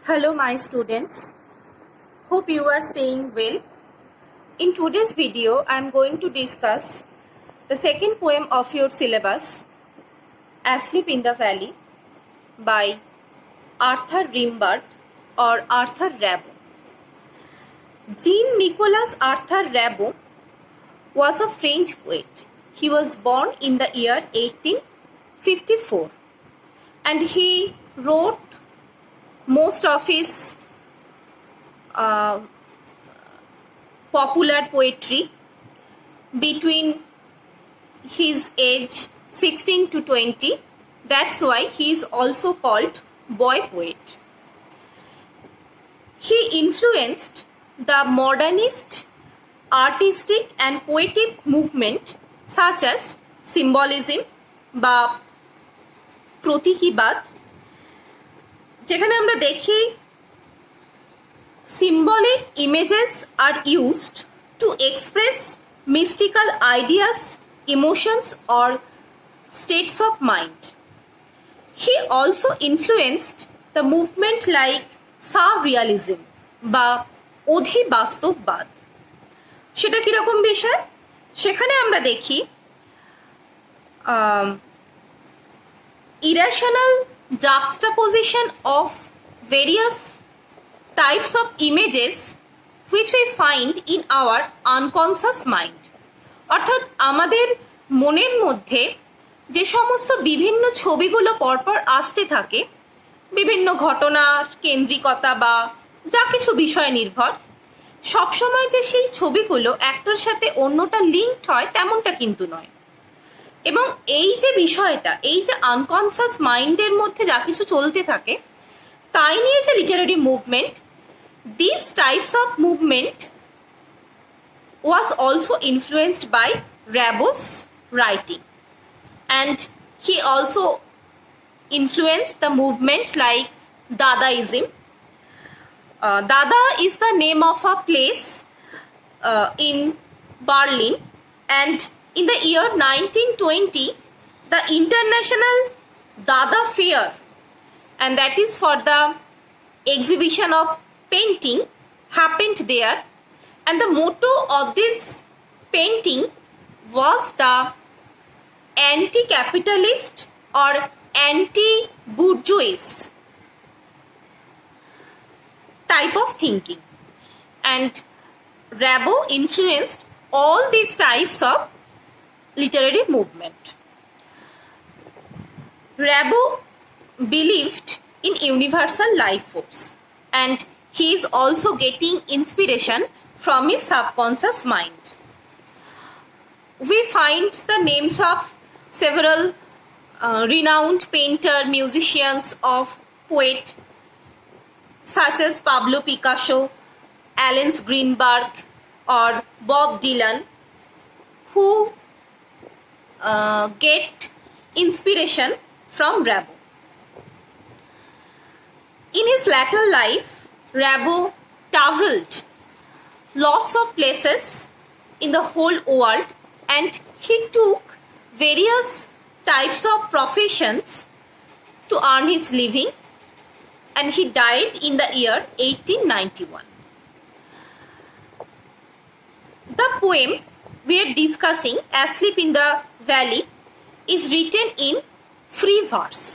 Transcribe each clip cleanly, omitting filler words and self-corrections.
Hello my students, hope you are staying well. In today's video, I am going to discuss the second poem of your syllabus, Asleep in the Valley by Arthur Rimbaud or Arthur Rimbaud. Jean-Nicolas Arthur Rimbaud was a French poet. He was born in the year 1854 and he wrote most of his popular poetry between his age 16 to 20. That's why he is also called boy poet. He influenced the modernist, artistic and poetic movement such as symbolism বা প্রতীকীবাদ, যেখানে আমরা দেখি symbolic images are used to express mystical ideas, emotions or states of mind. He also influenced the movement like surrealism বা অধিবাস্তববাদ। সেটা কিরকম বিষয়? সেখানে আমরা দেখি irrational juxtaposition of various types of images which we find in our unconscious mind. অর্থাৎ আমাদের মনের মধ্যে যে সমস্ত বিভিন্ন ছবিগুলো পরপর আসতে থাকে, বিভিন্ন ঘটনার কেন্দ্রিকতা বা যা কিছু বিষয় নির্ভর, সবসময় যে সেই ছবিগুলো একটার সাথে অন্যটা লিঙ্কড হয় তেমনটা কিন্তু নয়। এবং এই যে বিষয়টা, এই যে আনকনসিয়াস মাইন্ডের মধ্যে যা কিছু চলতে থাকে তাই নিয়ে যে literary movement, this types of movement was also influenced by Rimbaud's writing and he also influenced the movement like Dadaism. Dada is the name of a place in Berlin, and in the year 1920, the International Dada Fair, and that is for the exhibition of painting, happened there. And the motto of this painting was the anti-capitalist or anti-bourgeois type of thinking. And Rimbaud influenced all these types of literary movement. Rimbaud believed in universal life force and he is also getting inspiration from his subconscious mind. We find the names of several renowned painter, musicians, of poet such as Pablo Picasso, Allen Greenberg or Bob Dylan, who get inspiration from Rimbaud. In his latter life, Rimbaud traveled lots of places in the whole world and he took various types of professions to earn his living, and he died in the year 1891. The poem we are discussing, Asleep in the Valley, is written in free verse.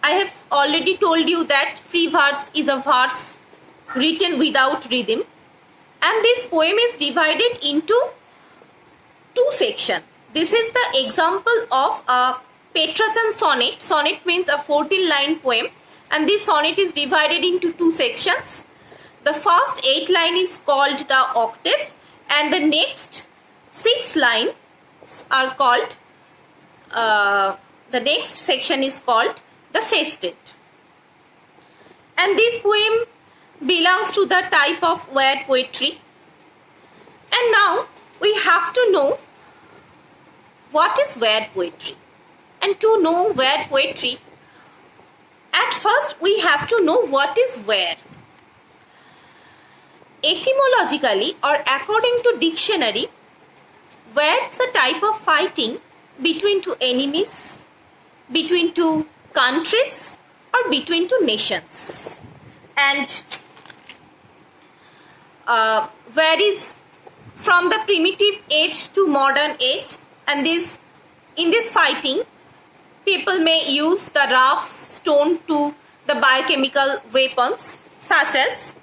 I have already told you that free verse is a verse written without rhythm, and this poem is divided into two sections. This is the example of a Petrarchan sonnet. Sonnet means a 14-line poem, and this sonnet is divided into two sections. The first 8 line is called the octave, and the next 6 lines are called, the next section is called the sestet. And this poem belongs to the type of weird poetry. And now we have to know what is weird poetry. And to know weird poetry, at first we have to know what is weird. Etymologically or according to dictionary, weird is a type of fighting between two enemies, between two countries or between two nations, and varies from the primitive age to modern age. And in this fighting, people may use the rough stone to the biochemical weapons such as.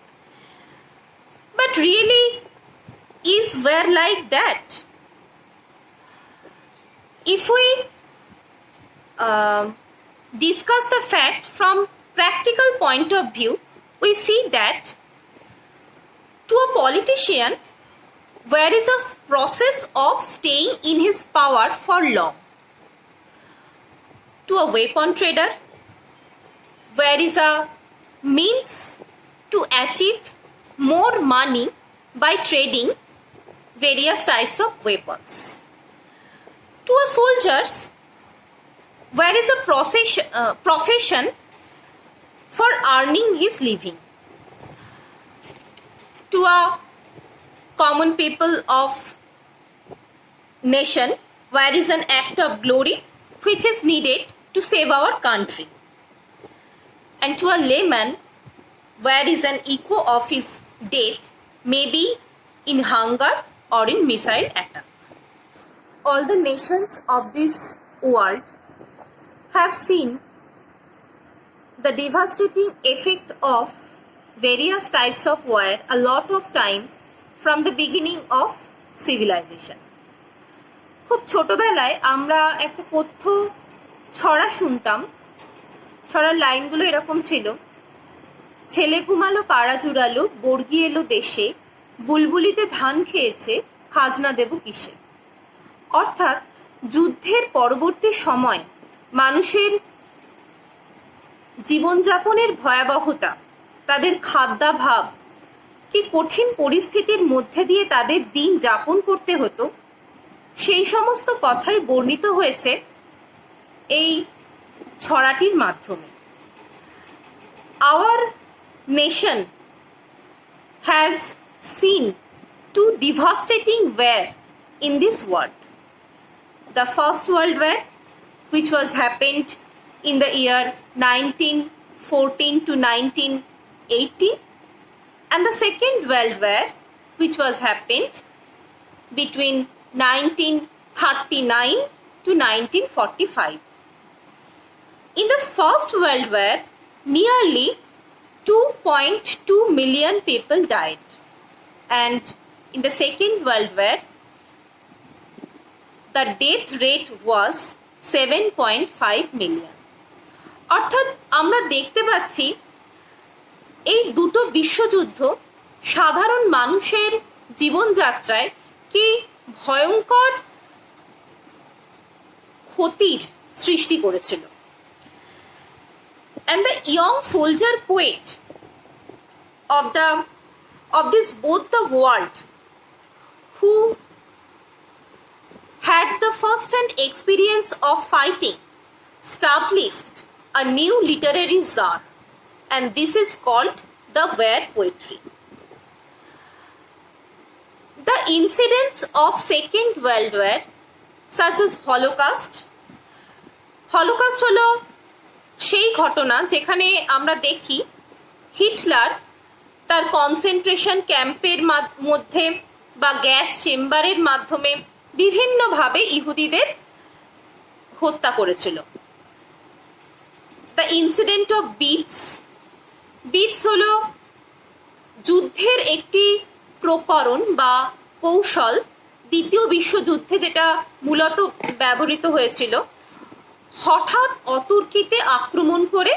But really, is war like that? If we discuss the fact from practical point of view, we see that to a politician, war is a process of staying in his power for long. To a weapon trader, war is a means to achieve more money by trading various types of weapons. To a soldier, war is a profession for earning his living. To a common people of nation, war is an act of glory which is needed to save our country. And to a layman, war is an echo of his death, maybe in hunger or in missile attack. All the nations of this world have seen the devastating effect of various types of war a lot of time from the beginning of civilization. খুব ছোটবেলায় আমরা একটা কথ্য ছড়া শুনতাম। ছড়ার লাইনগুলো এরকম ছিল: ছেলে ঘুমালো পাড়া জুড়ালো, বর্গি এলো দেশে, বুলবুলিতে ধান খেয়েছে, খাজনা দেব কিসে। অর্থাৎ যুদ্ধের পরবর্তী সময় মানুষের জীবনযাপনের ভয়াবহতা, তাদের খাদ্যাভাব, কি কঠিন পরিস্থিতির মধ্যে দিয়ে তাদের দিন যাপন করতে হতো, সেই সমস্ত কথাই বর্ণিত হয়েছে এই ছড়াটির মাধ্যমে। Our nation has seen two devastating war in this world. The First World War, which was happened in the year 1914 to 1918, and the Second World War, which was happened between 1939 to 1945. In the First World War, nearly 2.2 million people died, and in the Second World War, the death rate was 7.5 million. অর্থাৎ আমরা দেখতে পাচ্ছি এই দুটো বিশ্বযুদ্ধ সাধারণ মানুষের জীবনযাত্রায় কি ভয়ঙ্কর ক্ষতির সৃষ্টি করেছিল। And the young soldier poet of this both the world, who had the first-hand experience of fighting, established a new literary genre, and this is called the war poetry. The incidents of Second World War, such as Holocaust হলো সেই ঘটনা যেখানে আমরা দেখি Hitler তার concentration ক্যাম্পের মধ্যে বা গ্যাস চেম্বারের মাধ্যমে বিভিন্নভাবে ইহুদিদের হত্যা করেছিল। দ্য ইনসিডেন্ট অফ বিটস হলো যুদ্ধের একটি প্রকরণ বা কৌশল দ্বিতীয় বিশ্বযুদ্ধে, যেটা মূলত ব্যবহৃত হয়েছিল হঠাৎ অতর্কিতে আক্রমণ করে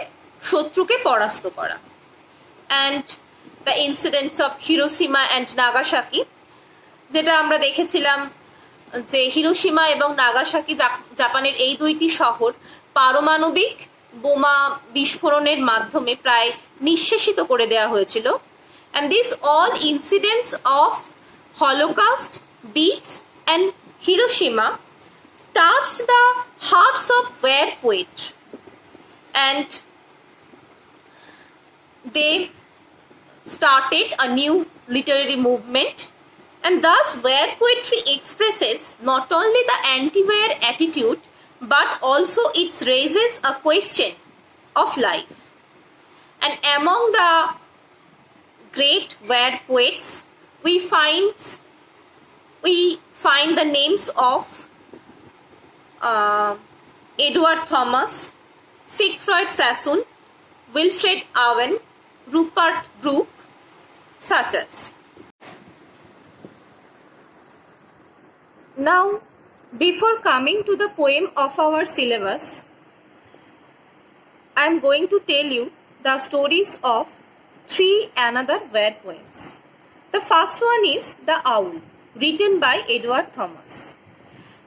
শত্রুকে পরাস্ত করা। And the incidents of Hiroshima and Nagasaki, যেটা আমরা দেখেছিলাম যে হিরোশিমা এবং নাগাসাকি জাপানের এই দুইটি শহর পারমাণবিক বোমা বিস্ফোরণের মাধ্যমে প্রায় নিঃশেষিত করে দেওয়া হয়েছিল। And this all incidents of Holocaust, Blitz and Hiroshima touched the hearts of war poets, and they started a new literary movement, and thus war poetry expresses not only the anti-war attitude but also it raises a question of life. And among the great were poets, we find the names of Edward Thomas, Siegfried Sassoon, Wilfred Owen, Rupert Brooke, such as. Now, before coming to the poem of our syllabus, I am going to tell you the stories of 3 another were poems. The first one is The Owl, written by Edward Thomas.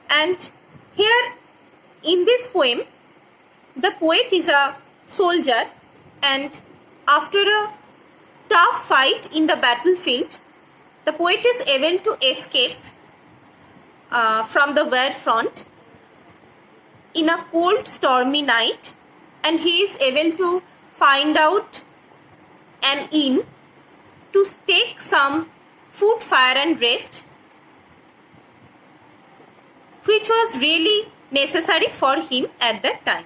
And here in this poem, the poet is a soldier, and after a tough fight in the battlefield, the poet is able to escape from the war front in a cold, stormy night, and he is able to find out an inn to take some food, fire and rest, which was really necessary for him at that time.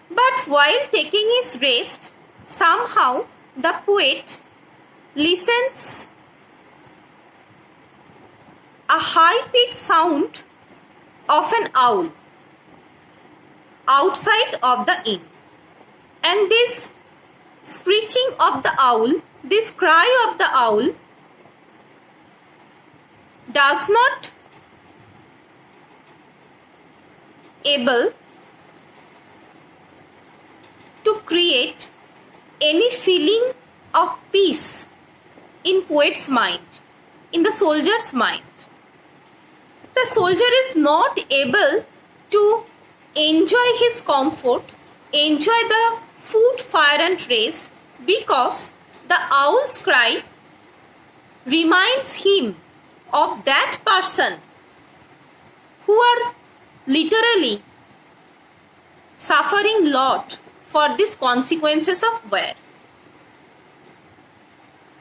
But while taking his rest, somehow the poet listens a high-pitched sound of an owl outside of the inn. And this screeching of the owl, this cry of the owl, does not able to create any feeling of peace in poet's mind, in the soldier's mind. The soldier is not able to enjoy his comfort, enjoy the food, fire and rest, because the owl's cry reminds him of that person who are literally suffering lot for these consequences of war,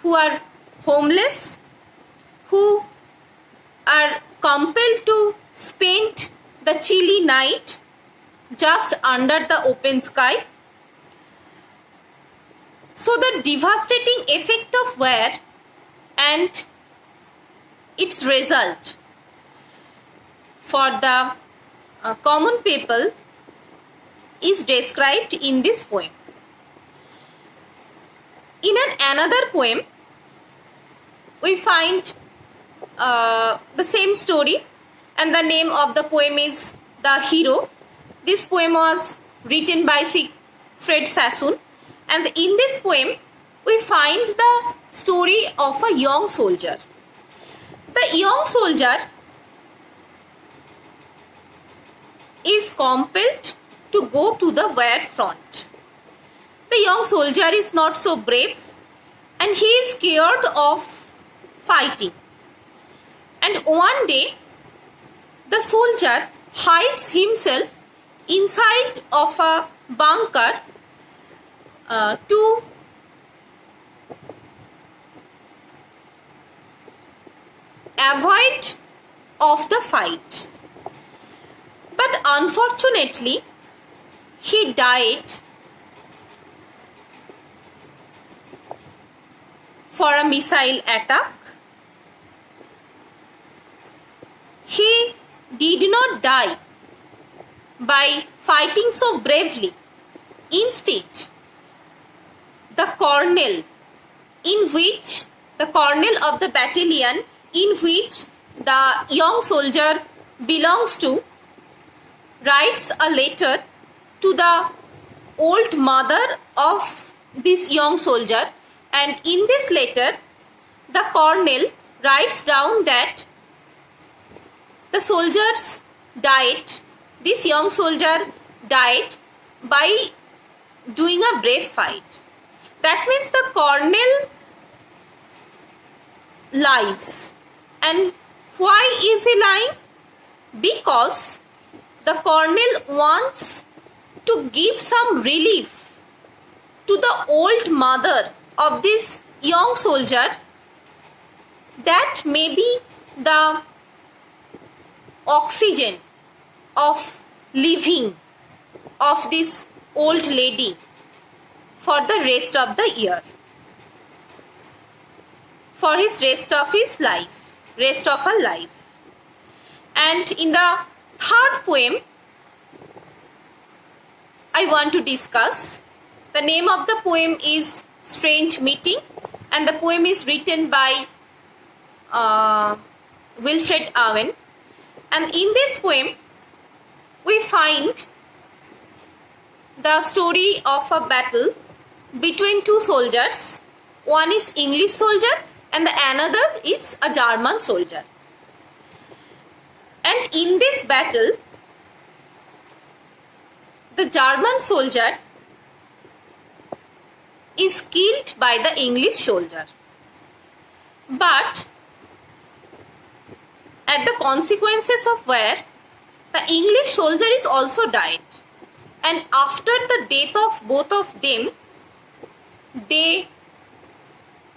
who are homeless, who are compelled to spend the chilly night just under the open sky. So the devastating effect of war and its result for the common people is described in this poem. In another poem, we find the same story, and the name of the poem is The Hero. This poem was written by Siegfried Sassoon, and in this poem we find the story of a young soldier. The young soldier is compelled to go to the war front. The young soldier is not so brave, and he is scared of fighting. And one day, the soldier hides himself inside of a bunker to avoid of the fight. But unfortunately, he died for a missile attack. He did not die by fighting so bravely. Instead, the colonel of the battalion in which the young soldier belongs to writes a letter to the old mother of this young soldier, and in this letter the colonel writes down that the soldiers died, this young soldier died by doing a brave fight. That means the colonel lies. And why is he lying? Because the colonel wants to give some relief to the old mother of this young soldier, that may be the oxygen of living of this old lady for the rest of the year, for his rest of his life, rest of her life. And in the third poem, I want to discuss. The name of the poem is Strange Meeting, and the poem is written by Wilfred Owen. And in this poem, we find the story of a battle between two soldiers. One is English soldier and the another is a German soldier. And in this battle, the German soldier is killed by the English soldier. But at the consequences of war, the English soldier is also died. And after the death of both of them, they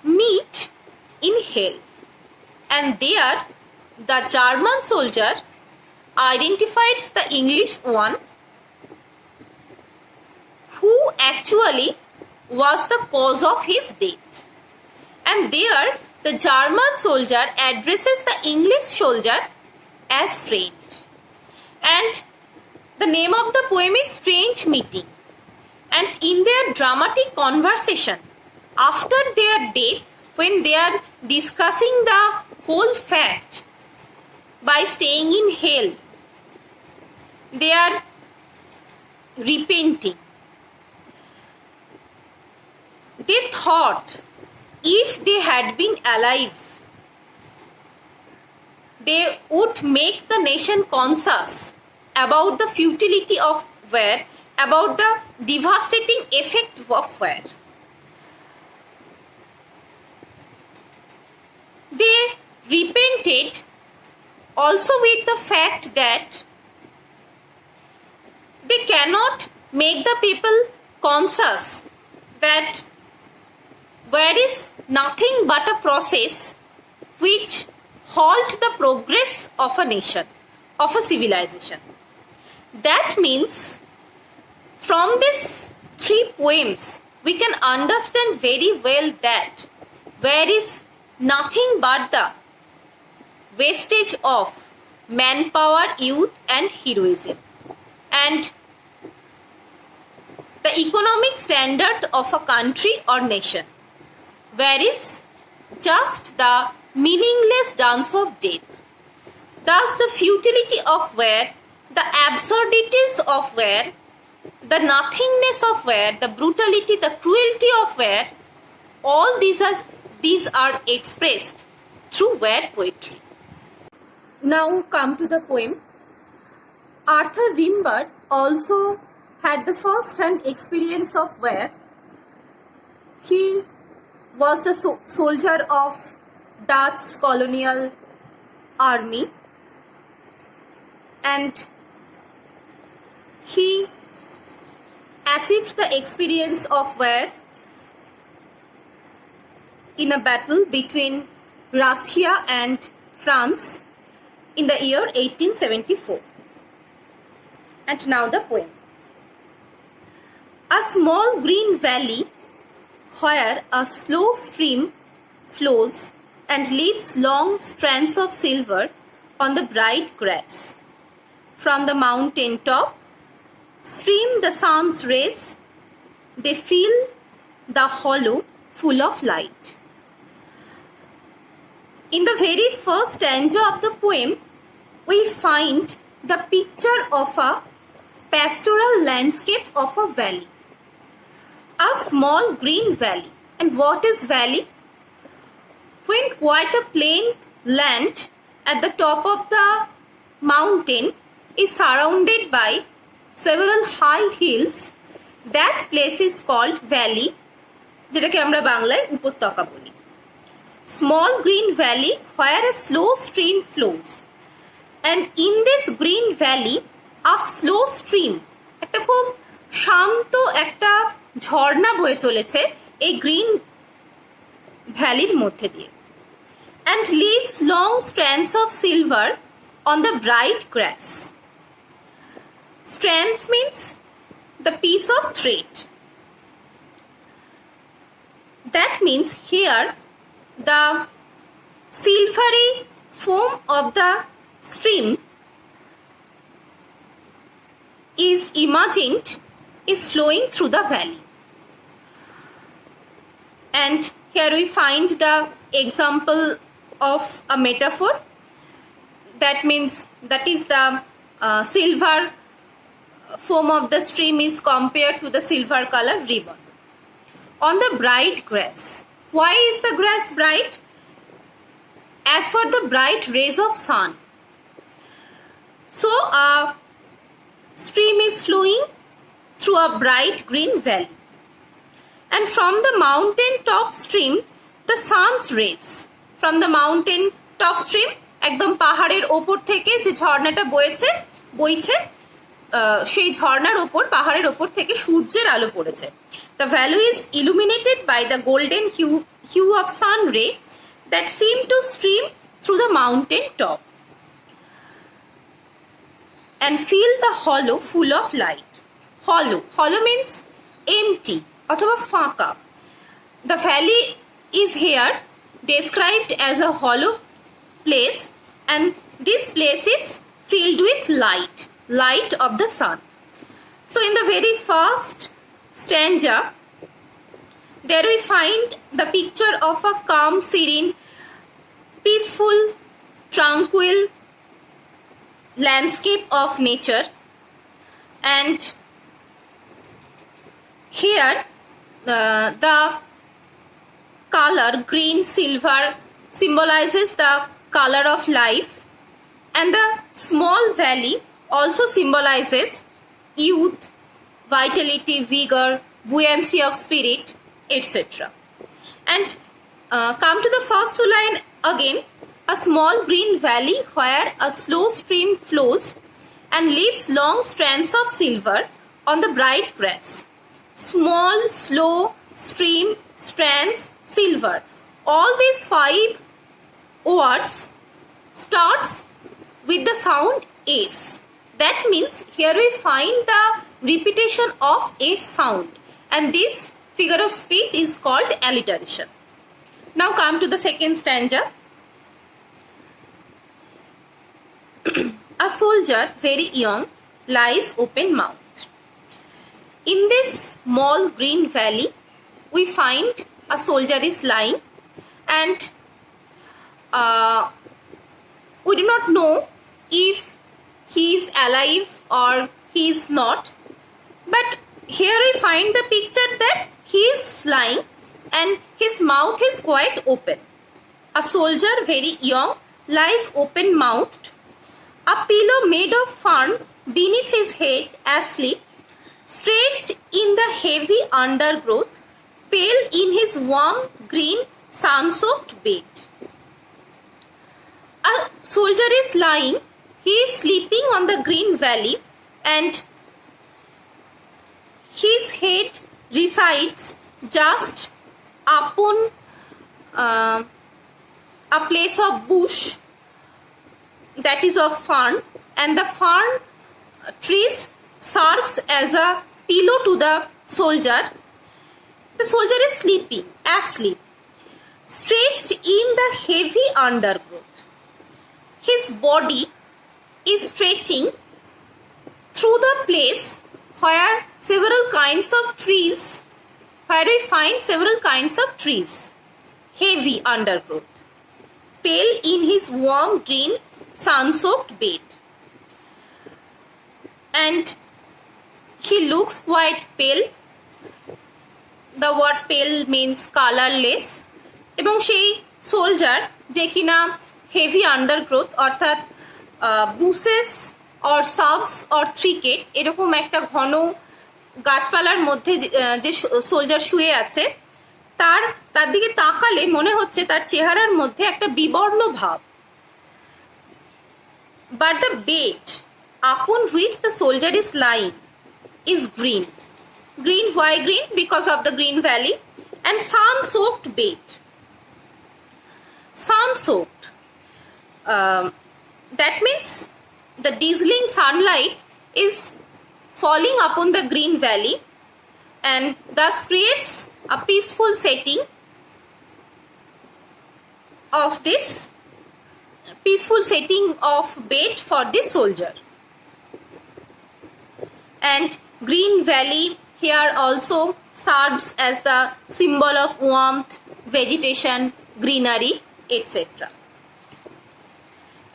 meet in hell. And there, the German soldier identifies the English one who actually was the cause of his death. And there, the German soldier addresses the English soldier as friend. And the name of the poem is Strange Meeting. And in their dramatic conversation, after their death, when they are discussing the whole fact by staying in hell, they are repenting. They thought if they had been alive, they would make the nation conscious about the futility of war, about the devastating effect of war. They repented also with the fact that they cannot make the people conscious that war is nothing but a process which halt the progress of a nation, of a civilization. That means from these three poems, we can understand very well that war is nothing but the wastage of manpower, youth and heroism. And the economic standard of a country or nation. War is just the meaningless dance of death. Thus the futility of war, the absurdities of war, the nothingness of war, the brutality, the cruelty of war, all these are expressed through war poetry. Now come to the poem. Arthur Rimbaud also had the first-hand experience of war. He was the soldier of Dutch colonial army, and he achieved the experience of war in a battle between Russia and France in the year 1874. And now the poem. A small green valley where a slow stream flows and leaves long strands of silver on the bright grass. From the mountain top stream the sun's rays, they fill the hollow full of light. In the very first stanza of the poem, we find the picture of a pastoral landscape of a valley. A small green valley. And what is valley? When quite a plain land at the top of the mountain is surrounded by several high hills, that place is called valley, যেটাকে আমরা বাংলায় উপত্যকা বলি. Small green valley where a slow stream flows. And in this green valley, a slow stream, একটা খুব শান্ত একটা ঝর্ণা বয়ে চলেছে এই গ্রিন ভ্যালির মধ্যে দিয়ে. And leaves long strands of silver on the bright grass. Strands means the piece of thread. That means here the silvery foam of the stream is imagined is flowing through the valley. And here we find the example of a metaphor. That means that is the silver foam of the stream is compared to the silver colored ribbon. On the bright grass. Why is the grass bright? As for the bright rays of sun. So a stream is flowing through a bright green valley. And from the mountain top stream, the sun's rays. From the mountain top stream, একদম পাহাড়ের ওপর থেকে যে ঝর্ণাটা বইছে সেই ঝর্ণার ওপর পাহাড়ের ওপর থেকে সূর্যের আলো পড়েছে. The valley is illuminated by the golden hue of sun ray that seem to stream through the mountain top and fill the hollow full of light. Hollow means empty অথবা ফাঁকা. The valley is here described as a hollow place, and this place is filled with light of the sun. So in the very first stanza, there we find the picture of a calm, serene, peaceful, tranquil landscape of nature. And here the color green silver symbolizes the color of life, and the small valley also symbolizes youth, vitality, vigor, buoyancy of spirit, etc. And come to the first two line again. A small green valley where a slow stream flows and leaves long strands of silver on the bright grass. Small, slow stream, strands, silver. All these 5 words starts with the sound S. That means here we find the repetition of a sound, and this figure of speech is called alliteration. Now come to the second stanza. A soldier, very young, lies open-mouthed. In this small green valley, we find a soldier is lying, and we do not know if he is alive or he is not. But here we find the picture that he is lying and his mouth is quite open. A soldier, very young, lies open-mouthed. A pillow made of fern beneath his head, asleep, stretched in the heavy undergrowth, pale in his warm green sun-soaked bed. A soldier is lying, he is sleeping on the green valley, and his head resides just upon a place of bush that is of fern, and the fern trees serves as a pillow to the soldier. The soldier is sleeping, asleep, stretched in the heavy undergrowth. His body is stretching through the place where several kinds of trees, where we find several kinds of trees, heavy undergrowth, pale in his warm green sun-soaked bed. And he looks quite pale. The word pale means colorless. এবং সেই soldier যে কিনা heavy আন্ডারগ্রোথ অর্থাৎ বুসেস or subs or থ্রিকেট এরকম একটা ঘন গাছপালার মধ্যে যে সোলজার শুয়ে আছে তার দিকে তাকালে মনে হচ্ছে তার চেহারার মধ্যে একটা বিবর্ণ ভাব. But the bed upon which the soldier is lying is green. Green, why green? Because of the green valley. And sun-soaked bed. Sun-soaked. That means the dazzling sunlight is falling upon the green valley and thus creates a peaceful setting of this peaceful setting of bed for the soldier. And green valley here also serves as the symbol of warmth, vegetation, greenery, etc.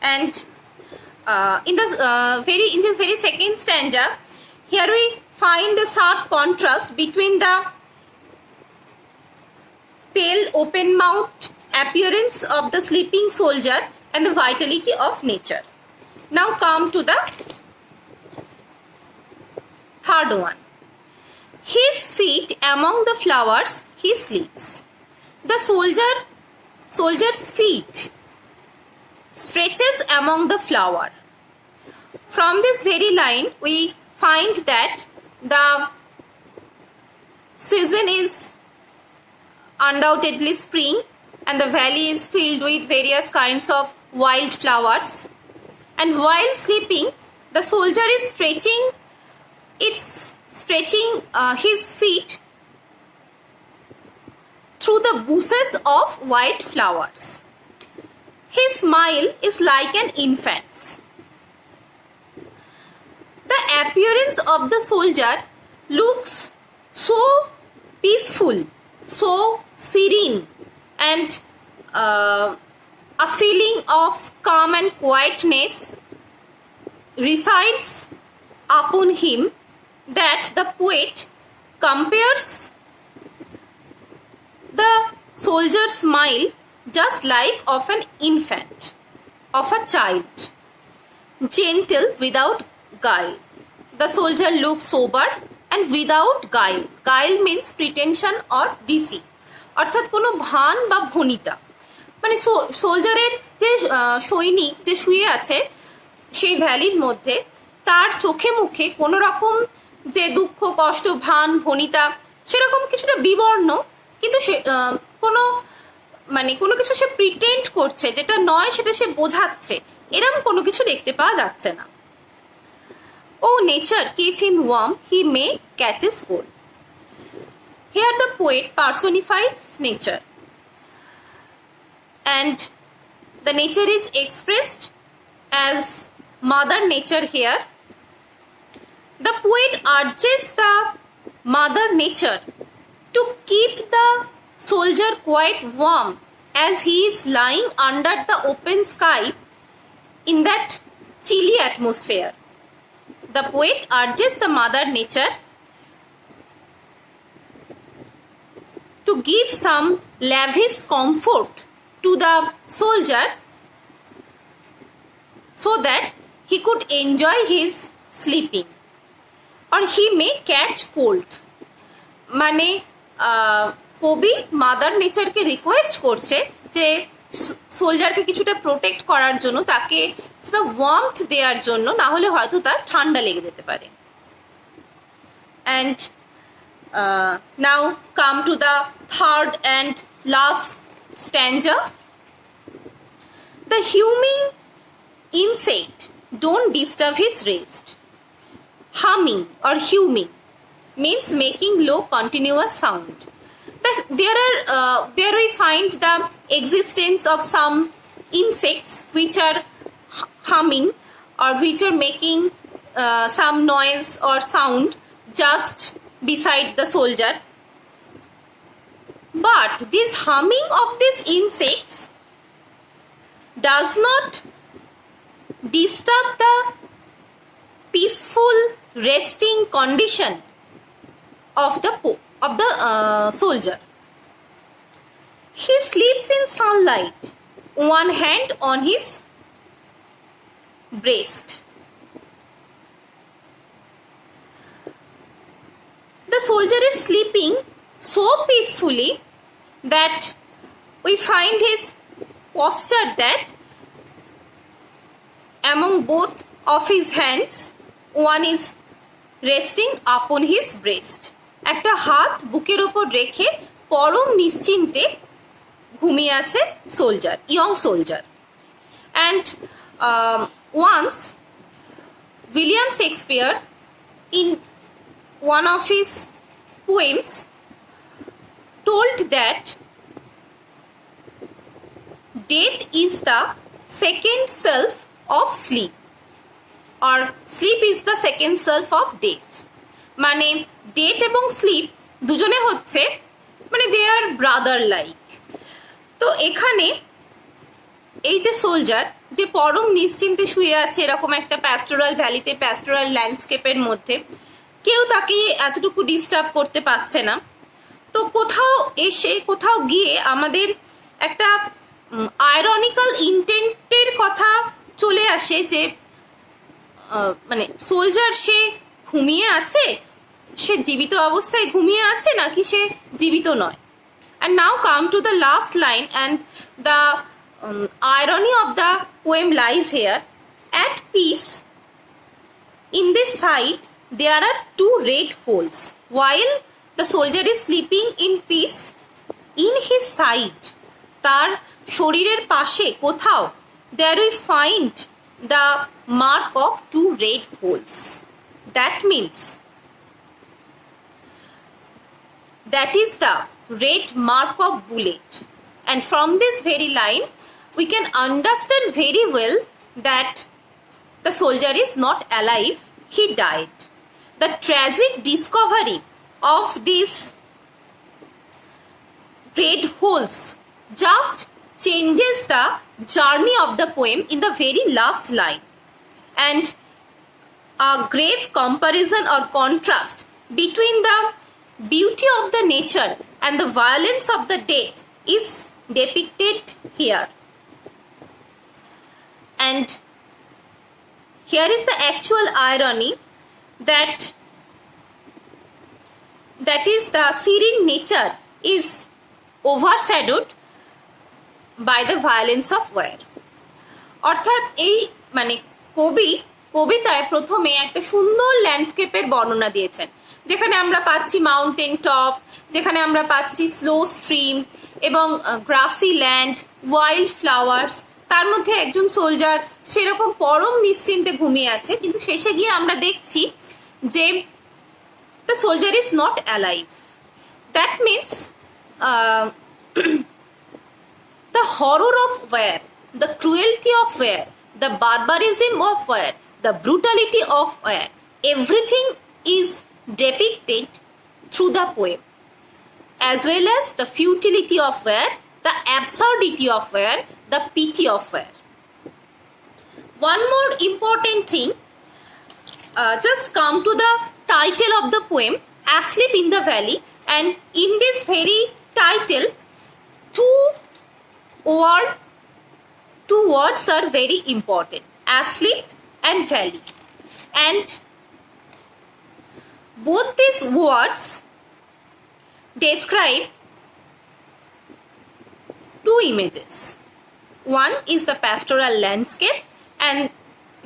And in this very second stanza, here we find the sharp contrast between the pale, open-mouthed appearance of the sleeping soldier and the vitality of nature. Now come to the third one. His feet among the flowers, he sleeps. The soldier's feet stretches among the flower. From this very line, we find that the season is undoubtedly spring, and the valley is filled with various kinds of wild flowers. And while sleeping, the soldier is stretching his feet through the bushes of white flowers. His smile is like an infant's. The appearance of the soldier looks so peaceful, so serene, and a feeling of calm and quietness resides upon him that the poet compares the soldier's smile just like of an infant, of a child, gentle without guile. The soldier looks sober and without guile. Guile means pretension or deceit. অর্থাৎ কোনো ভান বা ভনিতা, মানে সোলজারের যে সৈনিক যে শুয়ে আছে সেই ভ্যালির মধ্যে, তার চোখে মুখে কোনো রকম যে দুঃখ, কষ্ট, ভান, ভনিতা সেরকম কিছুটা বিবর্ণ, কিন্তু সে কোনো কিছু সে প্রিটেন্ড করছে, যেটা নয় সেটা সে বোঝাচ্ছে, এরকম কোনো কিছু দেখতে পাওয়া যাচ্ছে না। Oh, nature, keep him warm, he may catch his cold. Here the poet personifies nature, and the nature is expressed as Mother Nature here. The poet urges the Mother Nature to keep the soldier quite warm as he is lying under the open sky in that chilly atmosphere. The poet urges the Mother Nature to give some lavish comfort to the soldier so that he could enjoy his sleeping, or he may catch cold. মানে কবি mother নেচারকে request করছে যে সোলজারকে কিছুটা protect করার জন্য, তাকে কিছুটা warmth দেওয়ার জন্য, না হলে হয়তো তার ঠান্ডা লেগে যেতে পারে। And now come to the third and last stanza. The humming insect don't disturb his rest. Humming or humming means making low continuous sound. There we find the existence of some insects which are humming or which are making some noise or sound just beside the soldier. But this humming of these insects does not disturb the peaceful resting condition of the soldier. He sleeps in sunlight, one hand on his breast. The soldier is sleeping so peacefully that we find his posture that among both of his hands, one is resting upon his breast. একটা হাত বুকের উপর রেখে পরম নিশ্চিন্তে ঘুমিয়ে আছে soldier, young soldier. And once William Shakespeare in one of his poems told that death is the second self of sleep, or sleep is the second self of death. মানে ডেথ এবং স্লিপ দুজনে হচ্ছে মানে দে আর brother like. তো এখানে এই যে soldier যে পরম নিশ্চিন্তে শুয়ে আছে এরকম একটা প্যাস্টোরাল ভ্যালিতে, প্যাস্টোরাল ল্যান্ডস্কেপের মধ্যে, কেউ তাকে এতটুকু ডিস্টার্ব করতে পারছে না। তো কোথাও এসে কোথাও গিয়ে আমাদের একটা আয়রনিক্যাল ইন্টেন্টের কথা চলে আসে যে মানে সোলজার সে ঘুমিয়ে আছে, সে জীবিত অবস্থায় ঘুমিয়ে আছে নাকি সে জীবিত নয়। And now come to the last line, and the irony of the poem lies here. At peace, in this side, there are two red holes. While the soldier is sleeping in peace, in his side, তার শরীরের পাশে কোথাও there we find the mark of two red holes. That means that is the red mark of bullet, and from this very line we can understand very well that the soldier is not alive, he died. The tragic discovery of these red holes just changes the journey of the poem in the very last line, and a grave comparison or contrast between the beauty of the nature and the violence of the death is depicted here. And here is the actual irony, that is the serene nature is overshadowed by the violence of war. অর্থাৎ এই মানে কবিতায় প্রথমে একটা সুন্দর ল্যান্ডস্কেপের বর্ণনা দিয়েছেন, যেখানে আমরা পাচ্ছি মাউন্টেন টপ, যেখানে আমরা পাচ্ছি স্লো স্ট্রিম এবং গ্রাসি ল্যান্ড, ওয়াইল্ড ফ্লাওয়ার্স। তার মধ্যে একজন সোলজার সেরকম পরম নিশ্চিন্তে ঘুমিয়ে আছে, কিন্তু শেষে গিয়ে আমরা দেখছি যে the soldier is not alive. That means the horror of war, the cruelty of war, the barbarism of war, the brutality of war, everything is depicted through the poem, as well as the futility of war, the absurdity of war, the pity of war. One more important thing, just come to the title of the poem, Asleep in the Valley, and in this very title, two words are very important, asleep and valley, and both these words describe two images. One is the pastoral landscape and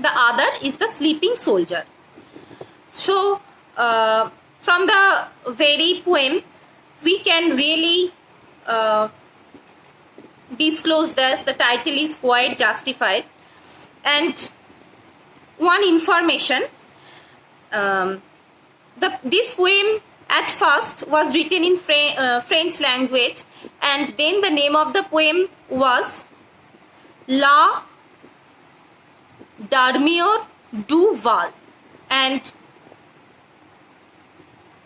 the other is the sleeping soldier. So from the very poem we can really disclose this, the title is quite justified. And one information, this poem at first was written in French language, and then the name of the poem was La d'Armure du Val, and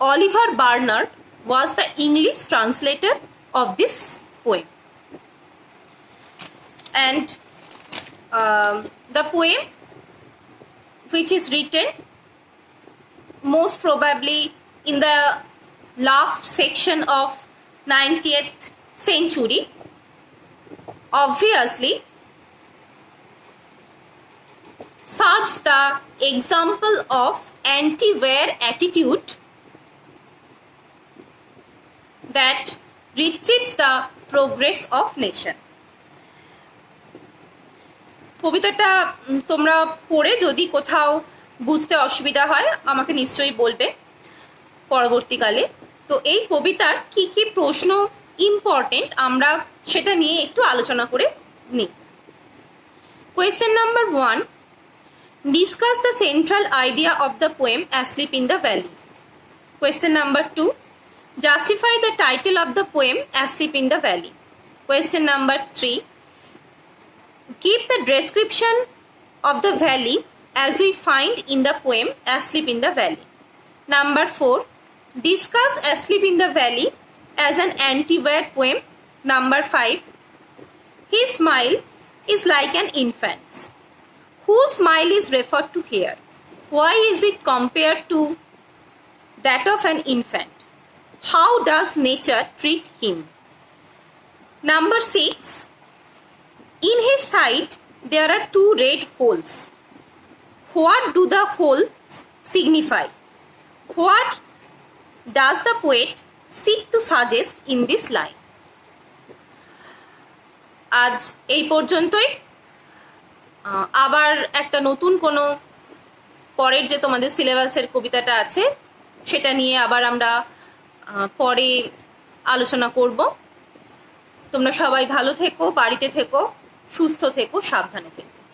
Oliver Bernard was the English translator of this poem. And the poem, which is written most probably in the last section of 90th century, obviously serves the example of anti-war attitude that restricts the progress of nation. কবিতাটা তোমরা পড়ে যদি কোথাও বুঝতে অসুবিধা হয় আমাকে নিশ্চয়ই বলবে পরবর্তীকালে। তো এই কবিতার কি কি প্রশ্ন ইম্পর্টেন্ট আমরা সেটা নিয়ে একটু আলোচনা করে নিই। Question number 1, discuss the central idea of the poem asleep in the valley. Question number 2, justify the title of the poem asleep in the valley. Question number 3, Give the description of the valley as we find in the poem Asleep in the Valley. Number 4. Discuss Asleep in the Valley as an anti-word poem. Number 5. His smile is like an infant's. Whose smile is referred to here? Why is it compared to that of an infant? How does nature treat him? Number 6. In his side, there are 2 red holes. What do the holes signify? What does the poet seek to suggest in this line? আজ এই পর্যন্তই। আবার একটা নতুন কোনো পরের যে তোমাদের সিলেবাসের কবিতাটা আছে সেটা নিয়ে আবার আমরা পরে আলোচনা করব। তোমরা সবাই ভালো থেকো, বাড়িতে থেকো, সুস্থ থেকো, সাবধানে থেকো।